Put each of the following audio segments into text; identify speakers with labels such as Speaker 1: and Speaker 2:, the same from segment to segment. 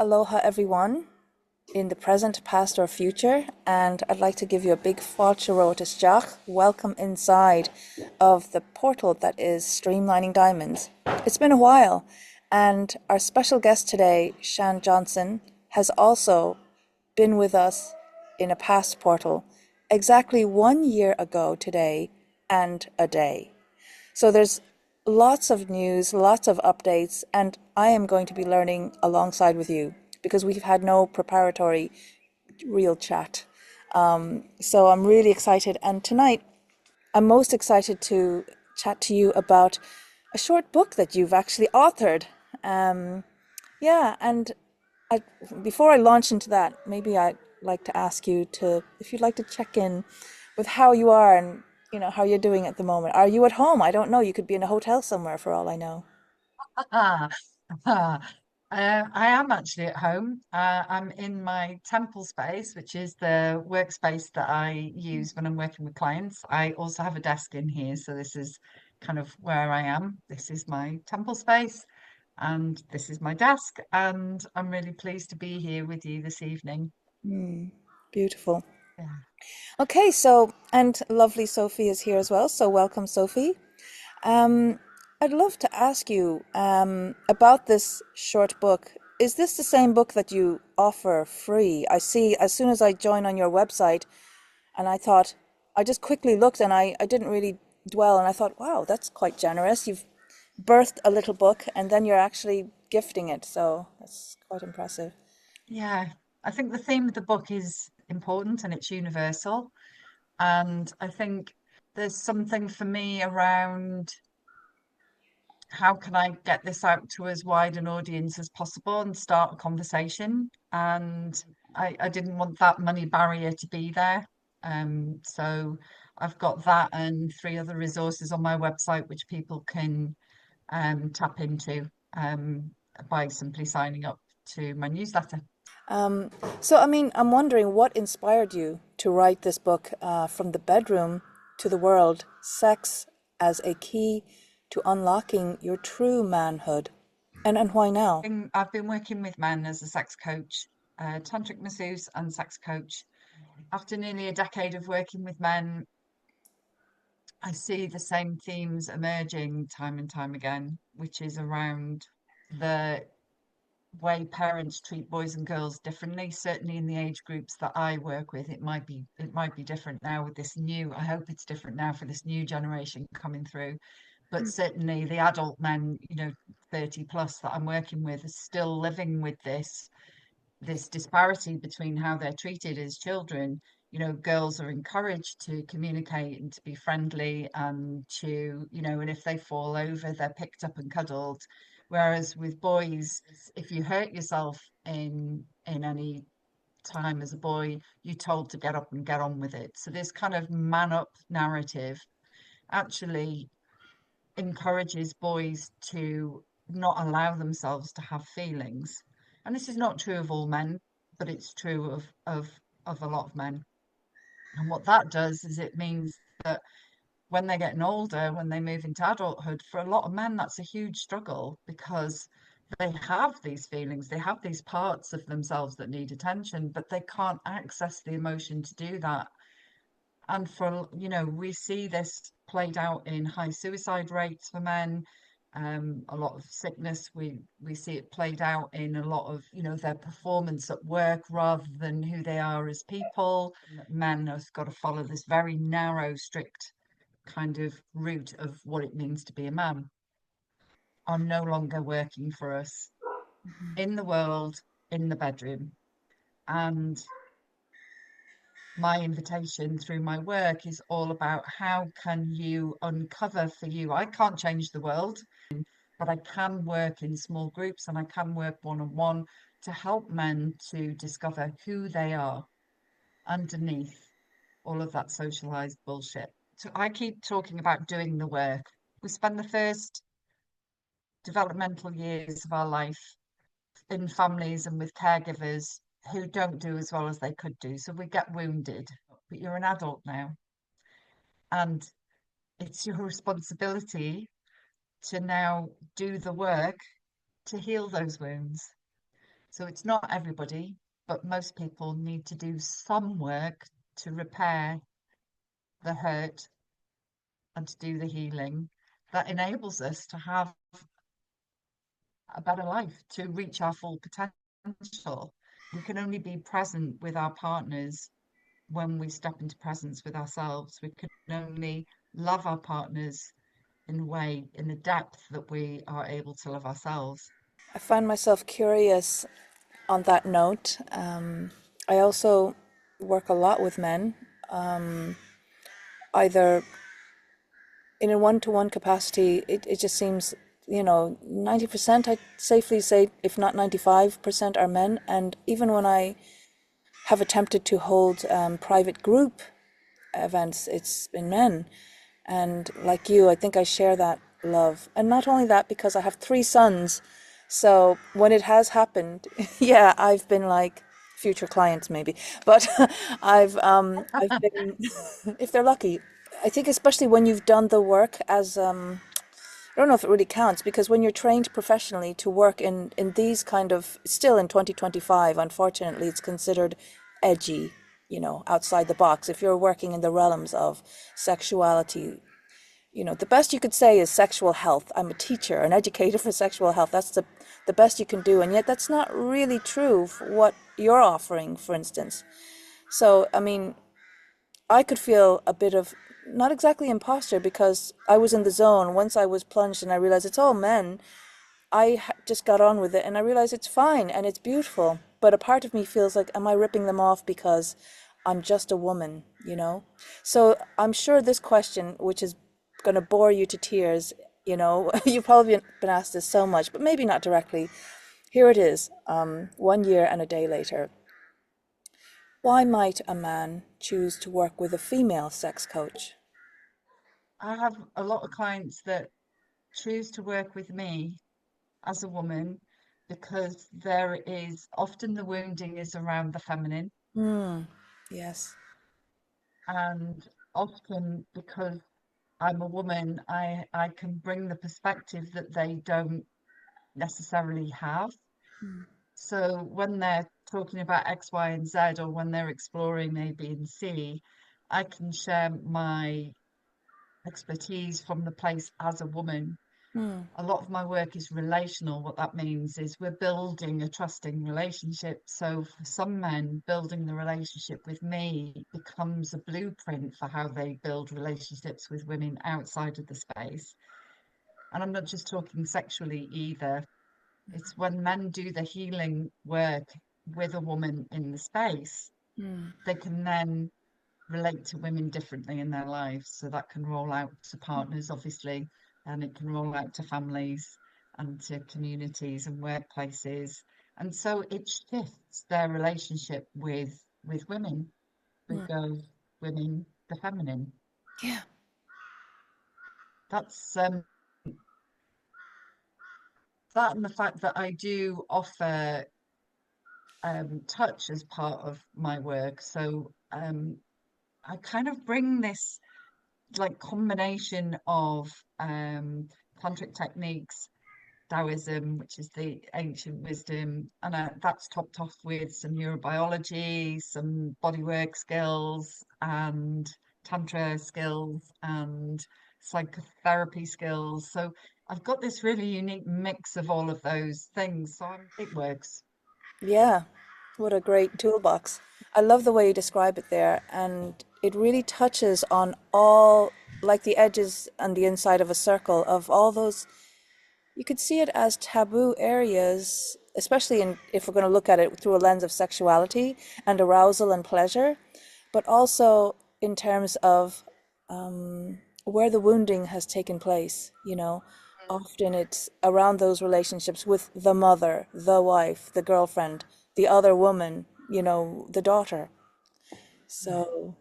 Speaker 1: Aloha, everyone, in the present, past, or future. And I'd like to give you a big fáilte rótas deach. Welcome inside of the portal that is Streamlining Diamonds. It's been a while, and our special guest today, Sian Johnson, has also been with us in a past portal exactly 1 year ago today and a day. So there's lots of news, lots of updates, and I am going to be learning alongside with you because we've had no preparatory real chat. So I'm really excited. And tonight, I'm most excited to chat to you about a short book that you've actually authored. Um, yeah, and I, before I launch into that, maybe I'd like to ask you to, if you'd like to check in with how you are and how you're doing at the moment. Are you at home? I don't know. You could be in a hotel somewhere for all I know.
Speaker 2: Ah, ah. I am actually at home. I'm in my temple space, which is the workspace that I use when I'm working with clients. I also have a desk in here, so this is kind of where I am. This is my temple space, and this is my desk, and I'm really pleased to be here with you this evening.
Speaker 1: Hmm, beautiful.
Speaker 2: Yeah.
Speaker 1: Okay, so and lovely Sophie is here as well. So welcome, Sophie. Um, I'd love to ask you about this short book. Is this the same book that you offer free? I see as soon as I join on your website, and I thought, I just quickly looked and I didn't really dwell, and I thought, wow, that's quite generous. You've birthed a little book and then you're actually gifting it. So that's quite impressive.
Speaker 2: Yeah, I think the theme of the book is important and it's universal. And I think there's something for me around how can I get this out to as wide an audience as possible and start a conversation. And I didn't want that money barrier to be there. So I've got that and three other resources on my website which people can tap into by simply signing up to my newsletter.
Speaker 1: Um, so, I mean, I'm wondering what inspired you to write this book, From the Bedroom to the World, Sex as a Key to Unlocking Your True Manhood. And why now?
Speaker 2: I've been working with men as a sex coach, tantric masseuse, and sex coach. After nearly a decade of working with men, I see the same themes emerging time and time again, which is around the way parents treat boys and girls differently. Certainly in the age groups that I work with, it might be different now with this new, I hope it's different now for this new generation coming through. But certainly the adult men, 30 plus that I'm working with are still living with this disparity between how they're treated as children. Girls are encouraged to communicate and to be friendly and and if they fall over, they're picked up and cuddled. Whereas with boys, if you hurt yourself in any time as a boy, you're told to get up and get on with it. So this kind of man up narrative actually encourages boys to not allow themselves to have feelings. And this is not true of all men, but it's true of a lot of men. And what that does is it means that when they're getting older, when they move into adulthood, for a lot of men, that's a huge struggle because they have these feelings, they have these parts of themselves that need attention, but they can't access the emotion to do that. And we see this played out in high suicide rates for men, a lot of sickness. We see it played out in a lot of, their performance at work rather than who they are as people. Men have got to follow this very narrow, strict kind of route of what it means to be a man are no longer working for us in the world, in the bedroom. And my invitation through my work is all about how can you uncover for you. I can't change the world, but I can work in small groups and I can work one on one to help men to discover who they are underneath all of that socialized bullshit. So I keep talking about doing the work. We spend the first developmental years of our life in families and with caregivers who don't do as well as they could do. So we get wounded, but you're an adult now. And it's your responsibility to now do the work to heal those wounds. So it's not everybody, but most people need to do some work to repair the hurt and to do the healing that enables us to have a better life, to reach our full potential. We can only be present with our partners when we step into presence with ourselves. We can only love our partners in a way, in the depth that we are able to love ourselves.
Speaker 1: I find myself curious on that note. I also work a lot with men, either in a one-to-one capacity. It just seems, 90%, I'd safely say, if not 95%, are men. And even when I have attempted to hold private group events, it's been men. And like you, I think I share that love. And not only that, because I have three sons. So when it has happened, yeah, I've been like future clients maybe, but I've been, if they're lucky, I think especially when you've done the work as I don't know if it really counts, because when you're trained professionally to work in these kind of, still in 2025, unfortunately, it's considered edgy, outside the box. If you're working in the realms of sexuality, the best you could say is sexual health. I'm a teacher, an educator for sexual health. That's the best you can do. And yet that's not really true for what you're offering, for instance. So, I mean, I could feel a bit of, not exactly imposter, because I was in the zone. Once I was plunged and I realized it's all men, just got on with it and I realized it's fine and it's beautiful. But a part of me feels like, am I ripping them off because I'm just a woman? So I'm sure this question, which is going to bore you to tears, you've probably been asked this so much, but maybe not directly. Here it is, 1 year and a day later. Why might a man choose to work with a female sex coach?
Speaker 2: I have a lot of clients that choose to work with me as a woman because there is often the wounding is around the feminine,
Speaker 1: Hmm. Yes.
Speaker 2: and often because I'm a woman, I can bring the perspective that they don't necessarily have. So when they're talking about X, Y, and Z, or when they're exploring A, B, and C, I can share my expertise from the place as a woman.
Speaker 1: Hmm.
Speaker 2: A lot of my work is relational. What that means is we're building a trusting relationship. So for some men, building the relationship with me becomes a blueprint for how they build relationships with women outside of the space. And I'm not just talking sexually either. It's when men do the healing work with a woman in the space,
Speaker 1: Hmm.
Speaker 2: they can then relate to women differently in their lives. So that can roll out to partners, obviously, and it can roll out to families and to communities and workplaces. And so it shifts their relationship with women. We
Speaker 1: Hmm.
Speaker 2: go women, the feminine.
Speaker 1: Yeah.
Speaker 2: That's that, and the fact that I do offer touch as part of my work. So I kind of bring this like combination of tantric techniques, Taoism, which is the ancient wisdom, and that's topped off with some neurobiology, some bodywork skills, and tantra skills, and psychotherapy skills. So I've got this really unique mix of all of those things. So it works.
Speaker 1: Yeah. What a great toolbox. I love the way you describe it there, and it really touches on all, like the edges and the inside of a circle of all those. You could see it as taboo areas, especially if we're going to look at it through a lens of sexuality and arousal and pleasure, but also in terms of where the wounding has taken place. Often it's around those relationships with the mother, the wife, the girlfriend, the other woman, the daughter.
Speaker 2: Yeah.
Speaker 1: So,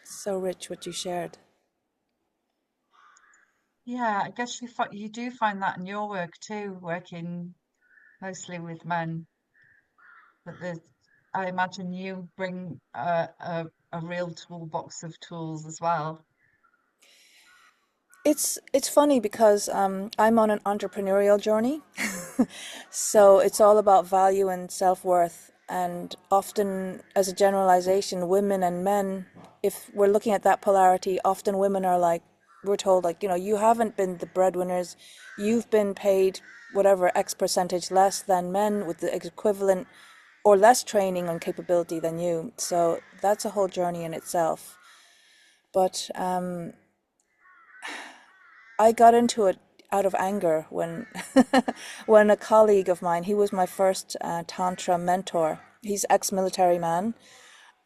Speaker 1: so rich what you shared.
Speaker 2: Yeah, I guess you do find that in your work too, working mostly with men. But I imagine you bring a real toolbox of tools as well.
Speaker 1: It's funny because I'm on an entrepreneurial journey. So it's all about value and self-worth. And often, as a generalization, women and men, if we're looking at that polarity, often women are like, we're told, like, you haven't been the breadwinners, you've been paid whatever X percentage less than men with the equivalent or less training and capability than you. So that's a whole journey in itself. But I got into it out of anger when when a colleague of mine, he was my first tantra mentor. He's ex-military man,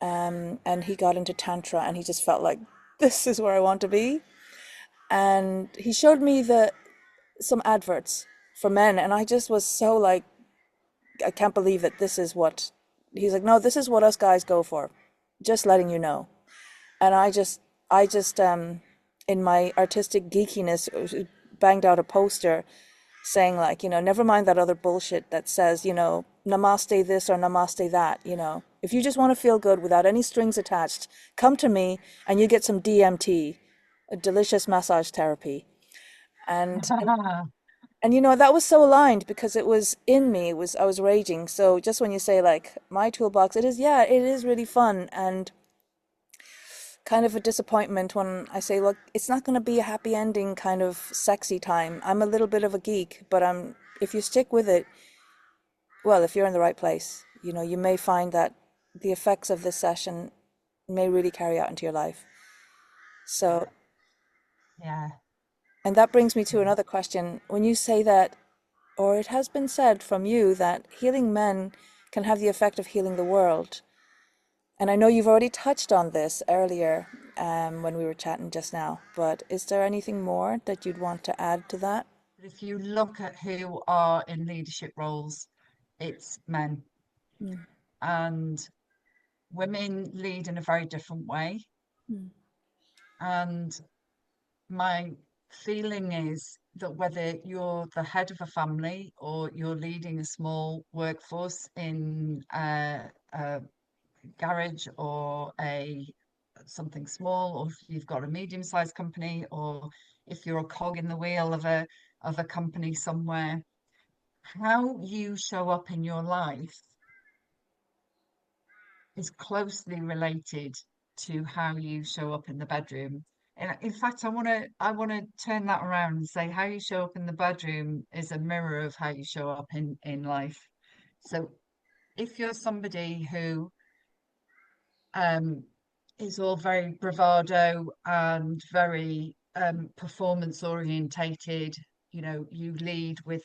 Speaker 1: and he got into tantra, and he just felt like this is where I want to be. And he showed me the some adverts for men, and I just was so like, I can't believe that this is what he's like. No, this is what us guys go for. Just letting you know. And I just in my artistic geekiness banged out a poster saying, like, never mind that other bullshit that says, namaste this or namaste that. If you just want to feel good without any strings attached, come to me and you get some DMT, a delicious massage therapy. And that was so aligned because it was in me. I was raging. So just when you say like my toolbox, it is really fun and kind of a disappointment when I say, look, it's not going to be a happy ending kind of sexy time. I'm a little bit of a geek, but if you stick with it, well, if you're in the right place, you may find that the effects of this session may really carry out into your life. So,
Speaker 2: Yeah,
Speaker 1: and that brings me to
Speaker 2: yeah.
Speaker 1: another question. When you say that, or it has been said from you that healing men can have the effect of healing the world. And I know you've already touched on this earlier when we were chatting just now, but is there anything more that you'd want to add to that?
Speaker 2: If you look at who are in leadership roles, it's men,
Speaker 1: Mm,
Speaker 2: and women lead in a very different way.
Speaker 1: mm,
Speaker 2: And my feeling is that whether you're the head of a family or you're leading a small workforce in a garage or a something small, or if you've got a medium-sized company, or if you're a cog in the wheel of a company somewhere, how you show up in your life is closely related to how you show up in the bedroom. And in fact, I want to turn that around and say how you show up in the bedroom is a mirror of how you show up in life. So if you're somebody who um is all very bravado and very performance orientated, you lead with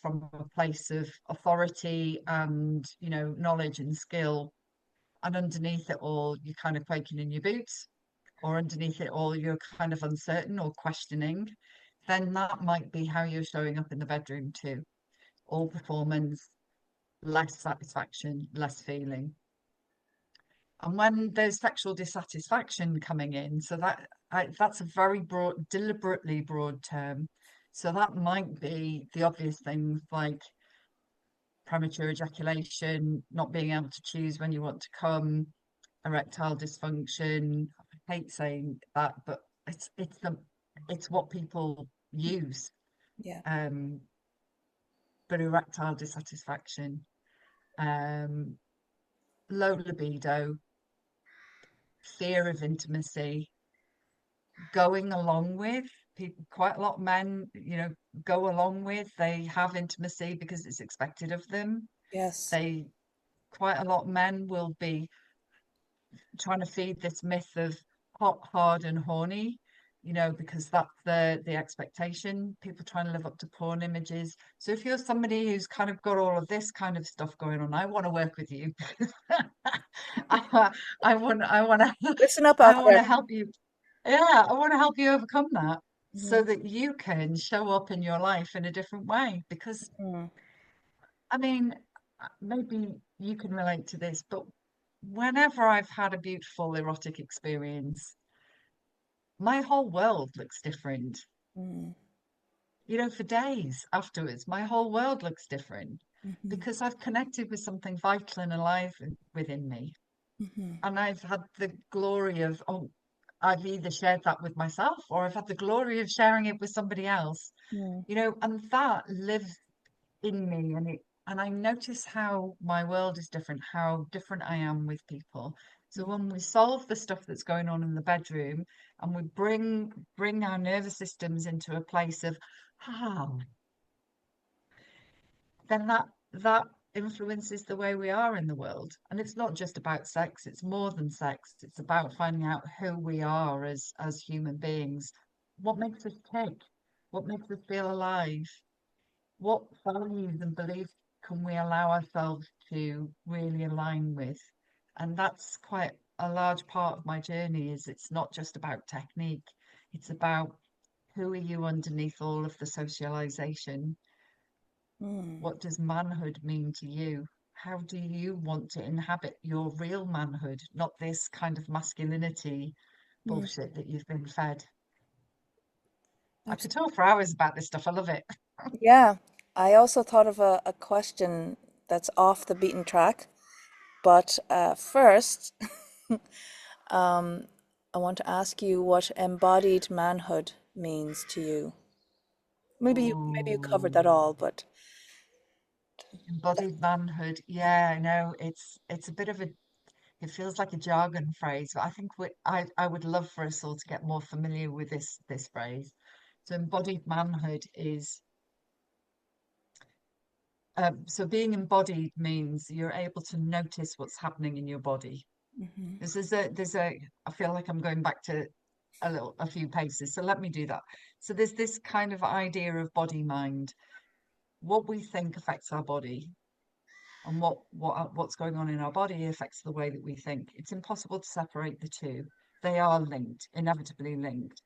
Speaker 2: from a place of authority and knowledge and skill, and underneath it all, you're kind of quaking in your boots, or underneath it all, you're kind of uncertain or questioning, then that might be how you're showing up in the bedroom too. All performance, less satisfaction, less feeling. And when there's sexual dissatisfaction coming in, so that's a very broad, deliberately broad term. So that might be the obvious things like premature ejaculation, not being able to choose when you want to come, erectile dysfunction. I hate saying that, but it's what people use.
Speaker 1: yeah.
Speaker 2: Um, but erectile dissatisfaction, um, low libido, fear of intimacy, going along with people. Quite a lot of men, go along with. They have intimacy because it's expected of them.
Speaker 1: Yes.
Speaker 2: They Quite a lot of men will be trying to feed this myth of hot, hard, and horny, because that's the expectation. People trying to live up to porn images. So if you're somebody who's kind of got all of this kind of stuff going on, I want to work with you. I, I want to
Speaker 1: Listen up out
Speaker 2: I want
Speaker 1: there.
Speaker 2: to help you. Yeah, I want to help you overcome that so
Speaker 1: Mhm.
Speaker 2: that you can show up in your life in a different way. Because
Speaker 1: Mm,
Speaker 2: I mean, maybe you can relate to this, but whenever I've had a beautiful erotic experience, my whole world looks different.
Speaker 1: mm,
Speaker 2: For days afterwards, my whole world looks different
Speaker 1: mhm,
Speaker 2: because I've connected with something vital and alive within me.
Speaker 1: mhm,
Speaker 2: And I've had the glory of, oh, I've either shared that with myself or I've had the glory of sharing it with somebody else,
Speaker 1: mm,
Speaker 2: and that lives in me, and I notice how my world is different, how different I am with people. So when we solve the stuff that's going on in the bedroom and we bring our nervous systems into a place of ah, then that influences the way we are in the world. And it's not just about sex, it's more than sex. It's about finding out who we are as human beings. What makes us tick? What makes us feel alive? What values and beliefs can we allow ourselves to really align with? And that's quite a large part of my journey is it's not just about technique, it's about who are you underneath all of the socialization?
Speaker 1: Mm,
Speaker 2: What does manhood mean to you? How do you want to inhabit your real manhood, not this kind of masculinity
Speaker 1: mm,
Speaker 2: bullshit that you've been fed? I could
Speaker 1: absolutely.
Speaker 2: talk for hours about this stuff. I love it.
Speaker 1: Yeah, I also thought of a question that's off the beaten track, but first, I want to ask you what embodied manhood means to you. Maybe you covered that
Speaker 2: Ooh.
Speaker 1: all, but
Speaker 2: Embodied manhood. Yeah, I know it's a bit of a it feels like a jargon phrase, but I think I would love for us all to get more familiar with this phrase. So embodied manhood is so being embodied means you're able to notice what's happening in your body.
Speaker 1: mhm,
Speaker 2: There's a I feel like I'm going back to a few paces. So let me do that. So there's this kind of idea of body mind. What we think affects our body and what's going on in our body affects the way that we think. It's impossible to separate the two. They are linked, inevitably linked.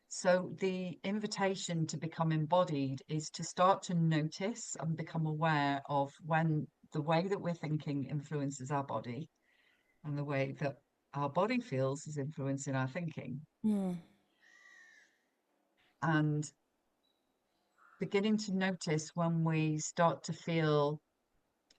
Speaker 2: So the invitation to become embodied is to start to notice and become aware of when the way that we're thinking influences our body and the way that our body feels is influencing our thinking.
Speaker 1: mm,
Speaker 2: And beginning to notice when we start to feel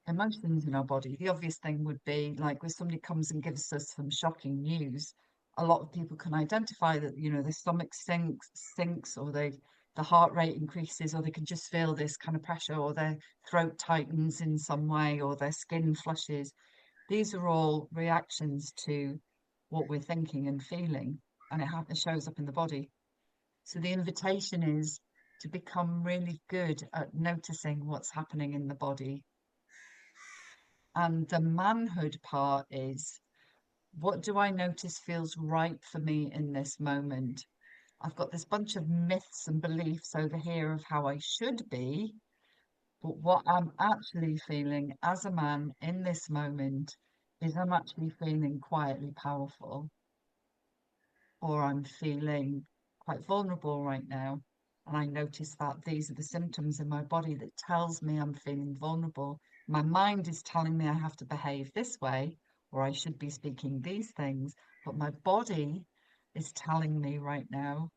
Speaker 2: emotions in our body. The obvious thing would be like when somebody comes and gives us some shocking news, a lot of people can identify that, their stomach sinks or the heart rate increases, or they can just feel this kind of pressure, or their throat tightens in some way, or their skin flushes. These are all reactions to what we're thinking and feeling, and it shows up in the body. So the invitation is to become really good at noticing what's happening in the body. And the manhood part is what do I notice feels right for me in this moment? I've got this bunch of myths and beliefs over here of how I should be, but what I'm actually feeling as a man in this moment is I'm actually feeling quietly powerful, or I'm feeling quite vulnerable right now. And I notice that these are the symptoms in my body that tells me I'm feeling vulnerable. My mind is telling me I have to behave this way, or I should be speaking these things, but my body is telling me right now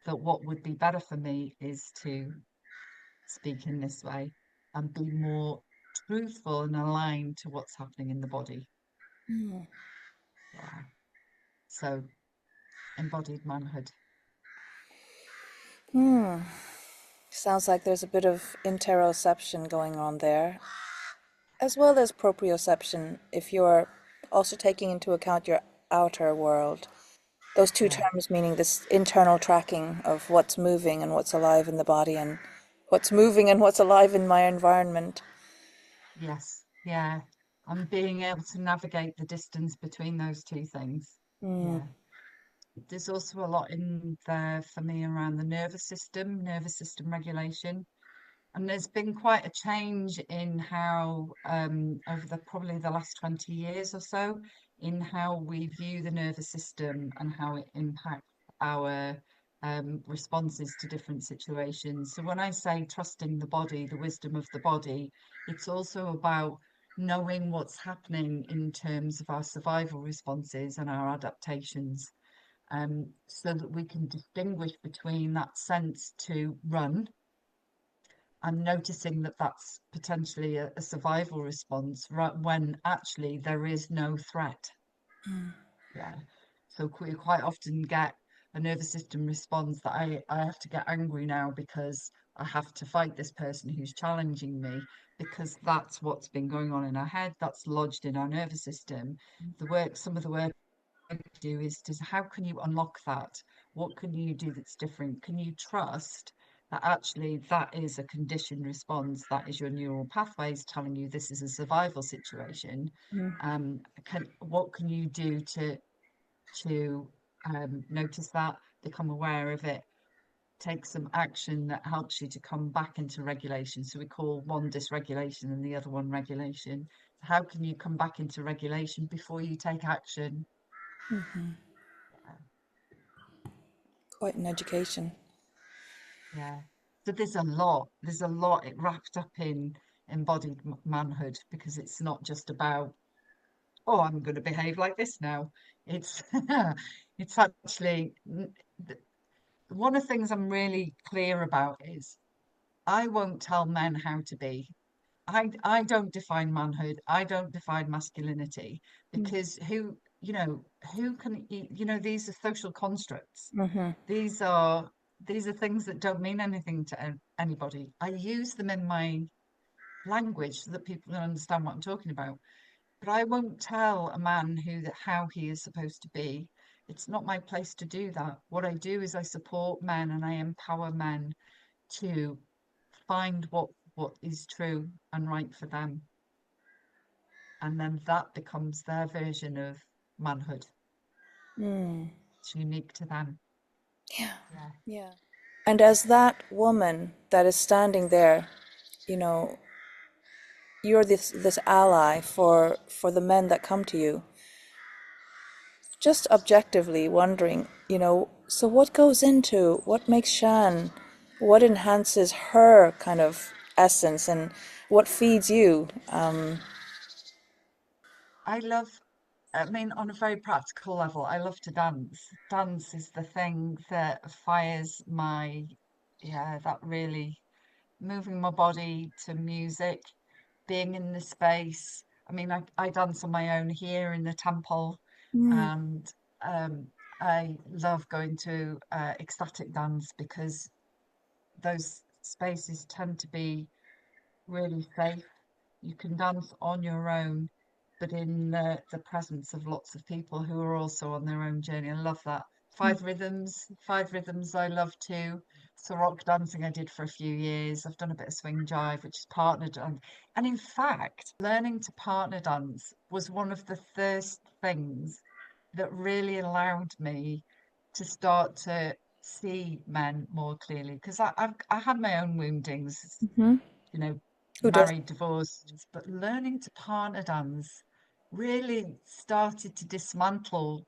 Speaker 2: that what would be better for me is to speak in this way and be more truthful and aligned to what's happening in the body.
Speaker 1: mm,
Speaker 2: Yeah. So embodied manhood.
Speaker 1: mm. Sounds like there's a bit of interoception going on there, as well as proprioception if you're also taking into account your outer world. Those two
Speaker 2: Yeah.
Speaker 1: terms meaning this internal tracking of what's moving and what's alive in the body and what's moving and what's alive in my environment.
Speaker 2: Yes, yeah. And being able to navigate the distance between those two things.
Speaker 1: Mm,
Speaker 2: Yeah. There's also a lot in there for me around the nervous system regulation. And there's been quite a change in how, over probably the last 20 years or so, in how we view the nervous system and how it impacts our responses to different situations. So when I say trusting the body, the wisdom of the body, it's also about knowing what's happening in terms of our survival responses and our adaptations, so that we can distinguish between that sense to run and noticing that that's potentially a survival response right when actually there is no threat. Yeah. So we quite often get a nervous system response that I have to get angry now because I have to fight this person who's challenging me, because that's what's been going on in our head, that's lodged in our nervous system. Some of the work I do is to how can you unlock that? What can you do that's different? Can you trust that actually that is a conditioned response? That is your neural pathways telling you this is a survival situation. What can you do to notice that, become aware of it, take some action that helps you to come back into regulation? So we call one dysregulation and the other one regulation. How can you come back into regulation before you take action?
Speaker 1: Quite an education.
Speaker 2: Yeah. So there's a lot it wrapped up in embodied manhood, because it's not just about, oh, I'm going to behave like this now. It's it's actually one of the things I'm really clear about is I won't tell men how to be. I don't define manhood. I don't define masculinity, because who can, these are social constructs.
Speaker 1: Mm-hmm.
Speaker 2: These are these are things that don't mean anything to anybody. I use them in my language so that people can understand what I'm talking about. But I won't tell a man how he is supposed to be. It's not my place to do that. What I do is I support men and I empower men to find what is true and right for them. And then that becomes their version of manhood.
Speaker 1: Mm.
Speaker 2: It's unique to them.
Speaker 1: Yeah.
Speaker 2: Yeah.
Speaker 1: Yeah. And as that woman that is standing there, you know, you're this ally for the men that come to you, just objectively wondering, so what goes into what makes Shan, what enhances her kind of essence and what feeds you?
Speaker 2: I love, I mean, on a very practical level, I love to dance. Dance is the thing that fires my, yeah, that really moving my body to music, being in the space. I mean, I dance on my own here in the temple,
Speaker 1: Mm,
Speaker 2: and um, I love going to ecstatic dance, because those spaces tend to be really safe. You can dance on your own, but in the presence of lots of people who are also on their own journey. I love that. Five rhythms I love too. So rock dancing I did for a few years. I've done a bit of swing jive, which is partner dance. And in fact, learning to partner dance was one of the first things that really allowed me to start to see men more clearly. Because I had my own woundings,
Speaker 1: mm-hmm.
Speaker 2: you know,
Speaker 1: Who does?
Speaker 2: married, divorced, but learning to partner dance really started to dismantle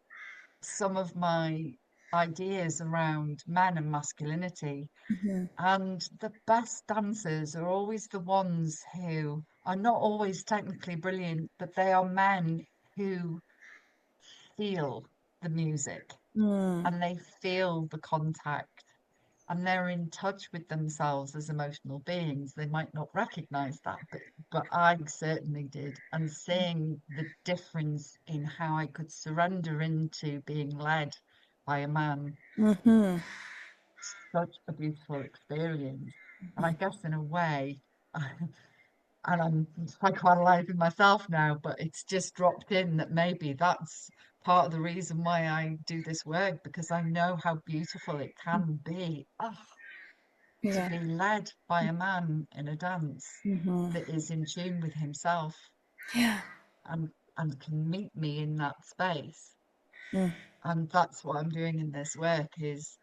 Speaker 2: some of my ideas around men and masculinity.
Speaker 1: Mm-hmm.
Speaker 2: And the best dancers are always the ones who are not always technically brilliant, but they are men who feel the music
Speaker 1: Mm,
Speaker 2: and they feel the contact and they're in touch with themselves as emotional beings. They might not recognize that, but I certainly did. And seeing the difference in how I could surrender into being led by a man,
Speaker 1: mm-hmm.
Speaker 2: such a beautiful experience. And I guess in a way, and I'm psychoanalyzing myself now, but it's just dropped in that maybe that's part of the reason why I do this work, because I know how beautiful it can be. Oh, to
Speaker 1: Yeah.
Speaker 2: be led by a man in a dance
Speaker 1: Mm-hmm.
Speaker 2: that is in tune with himself
Speaker 1: Yeah.
Speaker 2: and can meet me in that space.
Speaker 1: Mm.
Speaker 2: And that's what I'm doing in this work, is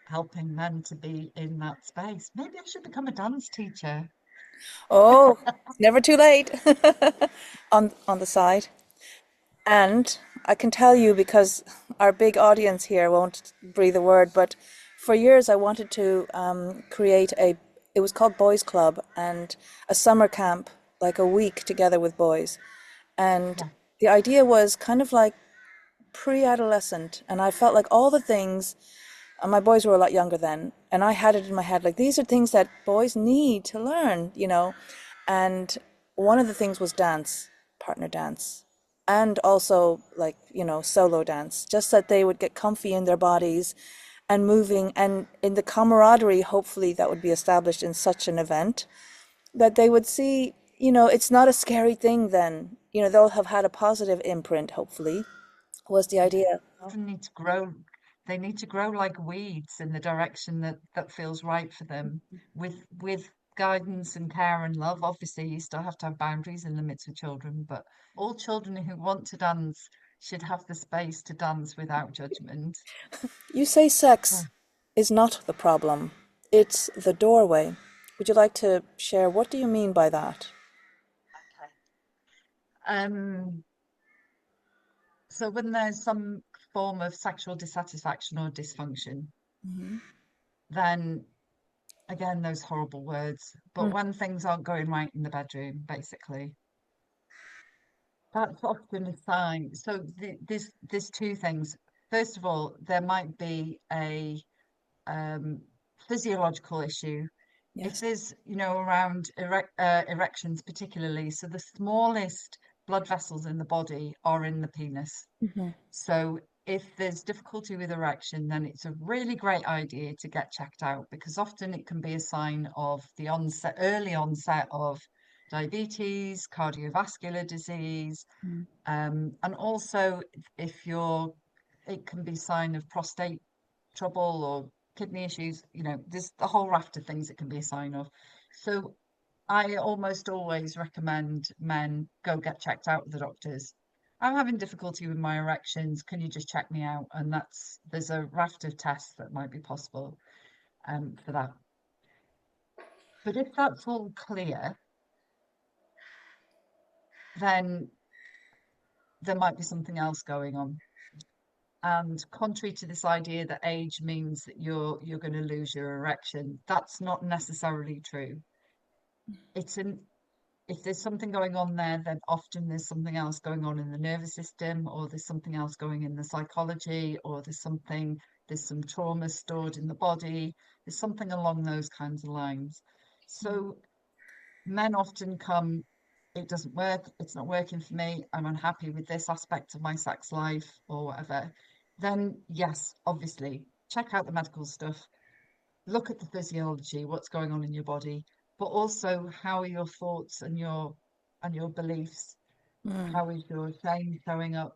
Speaker 2: helping men to be in that space. Maybe I should become a dance teacher.
Speaker 1: Oh, it's never too late. On the side. And I can tell you because our big audience here won't breathe a word, but for years I wanted to create it was called Boys Club and a summer camp, like a week together with boys. And
Speaker 2: Yeah.
Speaker 1: the idea was kind of like pre-adolescent. And I felt like all the things, and my boys were a lot younger then, and I had it in my head, like these are things that boys need to learn. And one of the things was dance, partner dance, and also like, solo dance, just that they would get comfy in their bodies and moving, and in the camaraderie, hopefully, that would be established in such an event, that they would see, it's not a scary thing then. They'll have had a positive imprint, hopefully, was the
Speaker 2: Yeah,
Speaker 1: idea.
Speaker 2: children need to grow. They need to grow like weeds in the direction that feels right for them, with guidance and care and love. Obviously, you still have to have boundaries and limits with children, but all children who want to dance should have the space to dance without judgment.
Speaker 1: You say
Speaker 2: Yeah.
Speaker 1: sex is not the problem, it's the doorway. Would you like to share what do you mean by that?
Speaker 2: Okay. Um, so when there's some form of sexual dissatisfaction or dysfunction, then again, those horrible words, but
Speaker 1: Mm,
Speaker 2: when things aren't going right in the bedroom, basically, that's often a sign. So there's two things. First of all, there might be a um, physiological issue. If
Speaker 1: yes.
Speaker 2: there's, around erections particularly, so the smallest blood vessels in the body are in the penis.
Speaker 1: Hmm.
Speaker 2: So if there's difficulty with erection, then it's a really great idea to get checked out because often it can be a sign of the early onset of diabetes, cardiovascular disease, and also if it can be sign of prostate trouble or kidney issues. There's a whole raft of things it can be a sign of. So I almost always recommend men go get checked out with the doctors. I'm having difficulty with my erections. Can you just check me out? And there's a raft of tests that might be possible for that. But if that's all clear, then there might be something else going on. And contrary to this idea that age means that you're going to lose your erection, that's not necessarily true. It's an If there's something going on there, then often there's something else going on in the nervous system, or there's something else going in the psychology, or there's some trauma stored in the body. There's something along those kinds of lines. So men often come, it doesn't work, it's not working for me, I'm unhappy with this aspect of my sex life, or whatever. Then, yes, obviously, check out the medical stuff, look at the physiology, what's going on in your body, but also how are your thoughts and your beliefs?
Speaker 1: Mm.
Speaker 2: How is your shame showing up?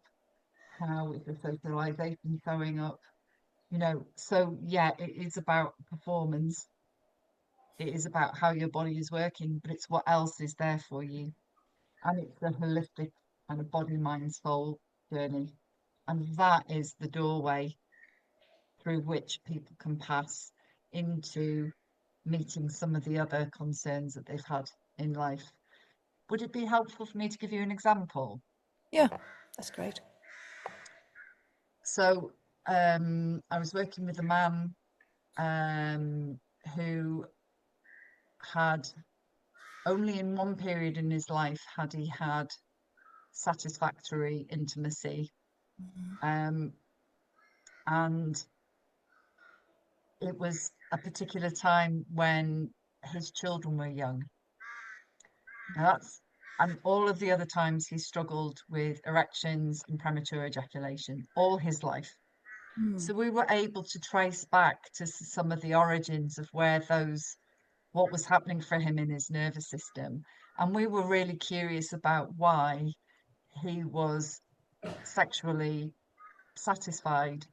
Speaker 2: How is your socialization showing up? So yeah, it is about performance. It is about how your body is working, but it's what else is there for you. And it's a holistic kind of body, mind, soul journey. And that is the doorway through which people can pass into meeting some of the other concerns that they've had in life. Would it be helpful for me to give you an example?
Speaker 1: Yeah, that's great.
Speaker 2: So, I was working with a man um, who had only in one period in his life had he had satisfactory intimacy, um, and it was a particular time when his children were young. Now that's and all of the other times he struggled with erections and premature ejaculation all his life.
Speaker 1: Mm.
Speaker 2: So we were able to trace back to some of the origins of what was happening for him in his nervous system. And we were really curious about why he was sexually satisfied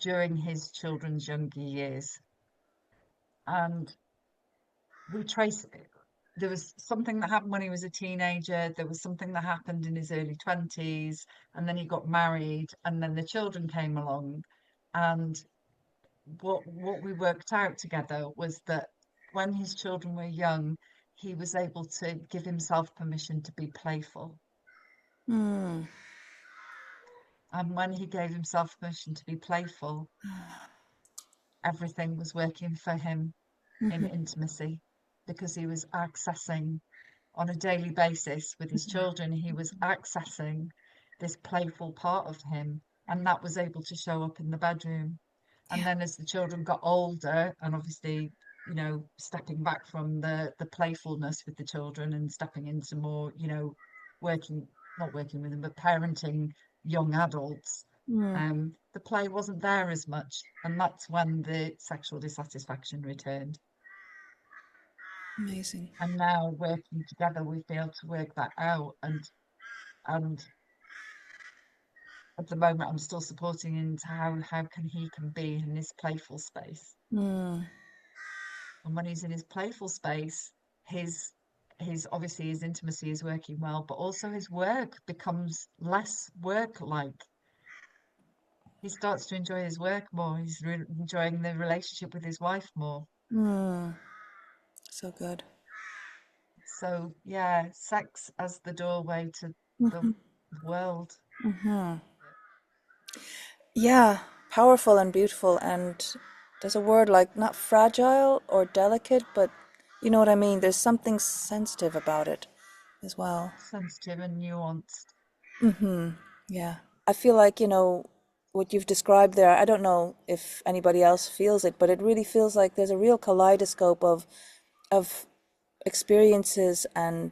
Speaker 2: during his children's younger years. And we trace there was something that happened when he was a teenager, there was something that happened in his early 20s, and then he got married, and then the children came along. And what we worked out together was that when his children were young, he was able to give himself permission to be playful.
Speaker 1: Mm.
Speaker 2: And when he gave himself permission to be playful, everything was working for him in
Speaker 1: Mhm.
Speaker 2: intimacy because he was accessing on a daily basis with his children, he was accessing this playful part of him, and that was able to show up in the bedroom. And
Speaker 1: Yeah.
Speaker 2: then as the children got older, and obviously, stepping back from the playfulness with the children and stepping into more, working, not working with them, but parenting young adults,
Speaker 1: Mm,
Speaker 2: The play wasn't there as much, and that's when the sexual dissatisfaction returned.
Speaker 1: amazing.
Speaker 2: And now working together, we've been able to work that out. And at the moment, I'm still supporting into how can he can be in this playful space.
Speaker 1: Mm,
Speaker 2: And when he's in his playful space, his his obviously his intimacy is working well, but also his work becomes less work like. He starts to enjoy his work more. He's enjoying the relationship with his wife more.
Speaker 1: mm, so good.
Speaker 2: So yeah, sex as the doorway to the
Speaker 1: Hmm.
Speaker 2: world.
Speaker 1: Hmm. Yeah, powerful and beautiful. And there's a word like not fragile or delicate, but you know what I mean? There's something sensitive about it as well.
Speaker 2: Sensitive and nuanced.
Speaker 1: Hmm. Yeah. I feel like, what you've described there, I don't know if anybody else feels it, but it really feels like there's a real kaleidoscope of experiences and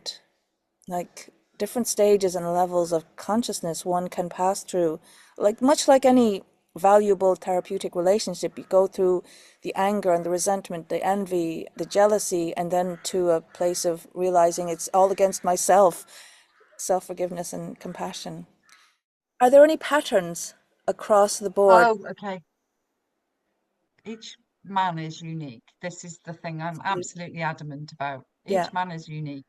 Speaker 1: like different stages and levels of consciousness one can pass through. Like much like any valuable therapeutic relationship, you go through the anger and the resentment, the envy, the jealousy, and then to a place of realizing it's all against myself, self-forgiveness and compassion. Are there any patterns across the board?
Speaker 2: Oh, okay. Each man is unique. This is the thing I'm absolutely adamant about.
Speaker 1: Yeah.
Speaker 2: Each man is unique.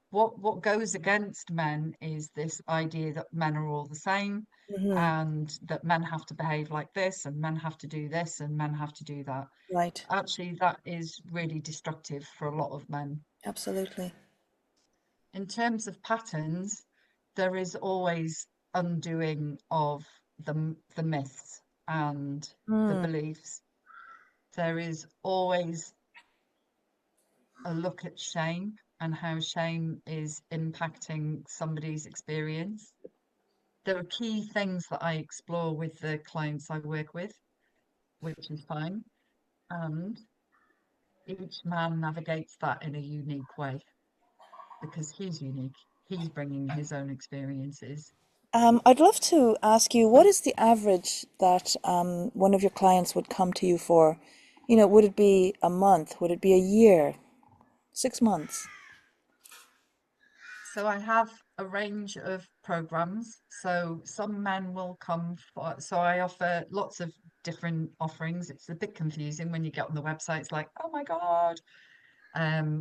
Speaker 2: What goes against men is this idea that men are all the same
Speaker 1: Hmm.
Speaker 2: and that men have to behave like this and men have to do this and men have to do that.
Speaker 1: Right.
Speaker 2: Actually, that is really destructive for a lot of men.
Speaker 1: Absolutely.
Speaker 2: In terms of patterns, there is always undoing of the myths and the
Speaker 1: Mm,
Speaker 2: beliefs. There is always a look at shame and how shame is impacting somebody's experience. There are key things that I explore with the clients I work with, which is fine. And each man navigates that in a unique way because he's unique. He's bringing his own experiences.
Speaker 1: I'd love to ask you, what is the average that one of your clients would come to you for? Would it be a month? Would it be a year? 6 months?
Speaker 2: So I have a range of programs. So some men will come for, so I offer lots of different offerings. It's a bit confusing when you get on the website. It's like, oh my God,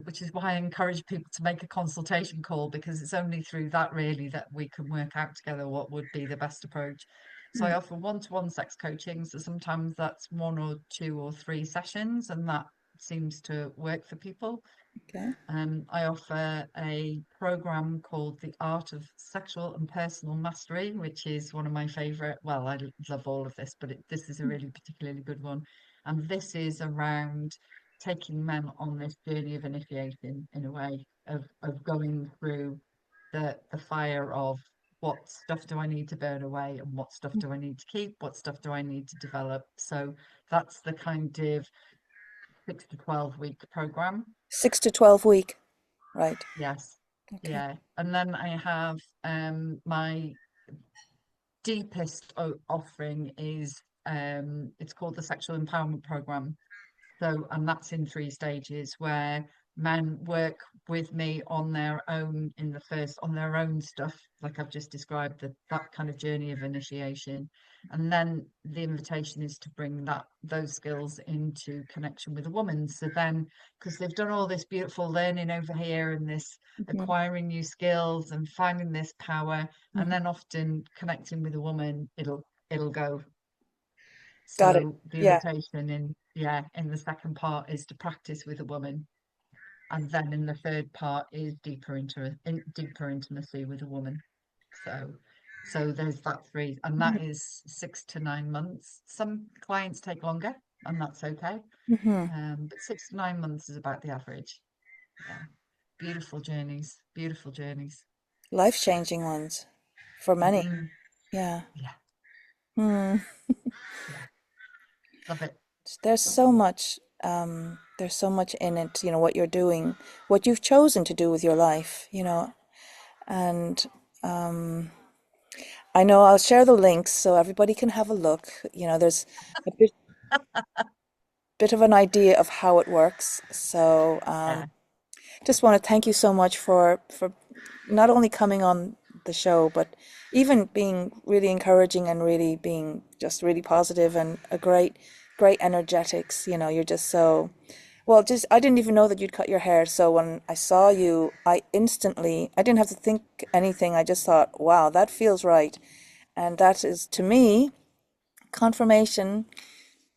Speaker 2: which is why I encourage people to make a consultation call because it's only through that really that we can work out together what would be the best approach. So I
Speaker 1: Mm,
Speaker 2: offer one-to-one sex coaching. So sometimes that's 1 or 2 or 3 sessions, and that seems to work for people.
Speaker 1: okay.
Speaker 2: I offer a program called The Art of Sexual and Personal Mastery, which is one of my favorite. Well, I love all of this, but this is a really particularly good one. And this is around taking men on this journey of initiation in a way of going through the fire of what stuff do I need to burn away and what stuff do I need to keep, what stuff do I need to develop. So that's the kind of 6 to 12 week program.
Speaker 1: 6 to 12 week. Right.
Speaker 2: Yes.
Speaker 1: Okay.
Speaker 2: Yeah. And then I have my deepest offering is it's called the Sexual Empowerment Program. So, and that's in 3 stages where men work with me on their own in the first, on their own stuff, like I've just described, that kind of journey of initiation. And then the invitation is to bring those skills into connection with a woman. So then, because they've done all this beautiful learning over here and this
Speaker 1: Hmm.
Speaker 2: acquiring new skills and finding this power, and
Speaker 1: Hmm.
Speaker 2: then often connecting with a woman, it'll go.
Speaker 1: Got it.
Speaker 2: So the
Speaker 1: Yeah.
Speaker 2: invitation in the second part is to practice with a woman, and then in the third part is deeper intimacy with a woman. So there's that three, and that is 6 to 9 months. Some clients take longer, and that's okay.
Speaker 1: Hmm.
Speaker 2: But 6 to 9 months is about the average. Yeah, beautiful journeys, beautiful journeys.
Speaker 1: Life-changing ones for many.
Speaker 2: Mm,
Speaker 1: Yeah.
Speaker 2: yeah,
Speaker 1: Hmm.
Speaker 2: yeah, love it.
Speaker 1: There's so much in it, what you're doing, what you've chosen to do with your life, and I know I'll share the links so everybody can have a look. There's a bit of an idea of how it works. So
Speaker 2: Yeah,
Speaker 1: just want to thank you so much for not only coming on the show, but even being really encouraging and really being just really positive and a great energetics. You're just so well. Just I didn't even know that you'd cut your hair. So when I saw you, I didn't have to think anything. I just thought, wow, that feels right. And that is to me confirmation.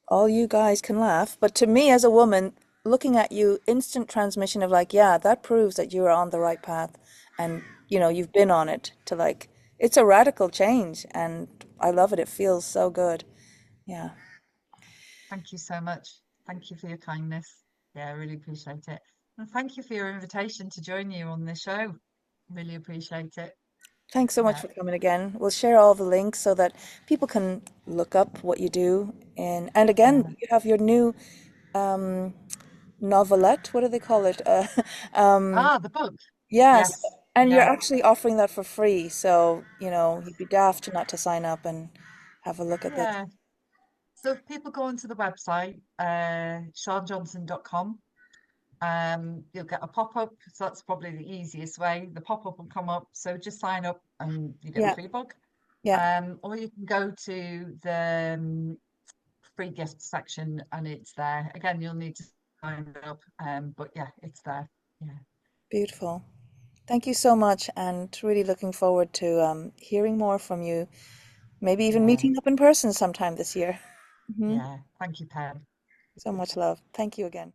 Speaker 1: All you guys can laugh, but to me as a woman, looking at you, instant transmission of like, yeah, that proves that you are on the right path and you've been on it to like, it's a radical change and I love it. It feels so good. Yeah.
Speaker 2: thank you so much. Thank you for your kindness. Yeah, I really appreciate it. And thank you for your invitation to join you on the show. Really appreciate it.
Speaker 1: Thanks so much
Speaker 2: Yeah,
Speaker 1: for coming again. We'll share all the links so that people can look up what you do. And again,
Speaker 2: yeah.
Speaker 1: you have your new um, novelette. What do they call it? Um,
Speaker 2: Ah, the book.
Speaker 1: Yes,
Speaker 2: Yes.
Speaker 1: and you're
Speaker 2: Yeah.
Speaker 1: actually offering that for free, so you'd be daft not to sign up and have a look at this.
Speaker 2: Yeah. So if people go onto the website, sianjohnson.com, you'll get a pop-up. So that's probably the easiest way. The pop-up will come up. So just sign up and you get the
Speaker 1: Yeah,
Speaker 2: free book.
Speaker 1: yeah,
Speaker 2: Or you can go to the free gift section and it's there. Again, you'll need to sign up. But yeah, it's there. Yeah.
Speaker 1: beautiful. Thank you so much, and really looking forward to hearing more from you. Maybe even
Speaker 2: Yeah.
Speaker 1: meeting up in person sometime this year. Hmm.
Speaker 2: Yeah. Thank you, Pen.
Speaker 1: So much love. Thank you again.